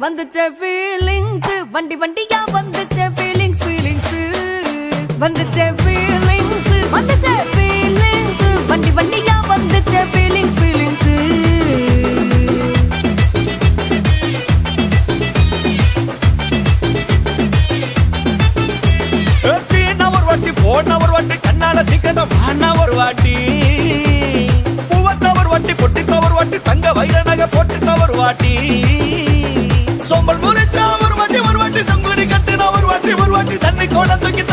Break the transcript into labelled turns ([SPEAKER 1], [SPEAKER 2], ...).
[SPEAKER 1] வந்துச்சே feelings வண்டி வண்டியா வந்துச்சே feelings feelings வந்துச்சே feelings வந்துச்சே feelings வண்டி வண்டியா வந்துச்சே ஃபீலிங்ஸ் ஃபீலிங்ஸ்
[SPEAKER 2] போன ஒரு வாட்டி கண்ணால சீக்கிரம் வாண்ணா ஒரு வாட்டி பூவத்த ஒரு வாட்டி பொட்டித்த ஒரு வாட்டி தங்க வைர நகை போட்டுட்ட ஒரு வாட்டி சோம்பல் முறைச்சா ஒரு வாட்டி சங்குடி கட்டுனா ஒரு வாட்டி தண்ணி கோட தூக்கி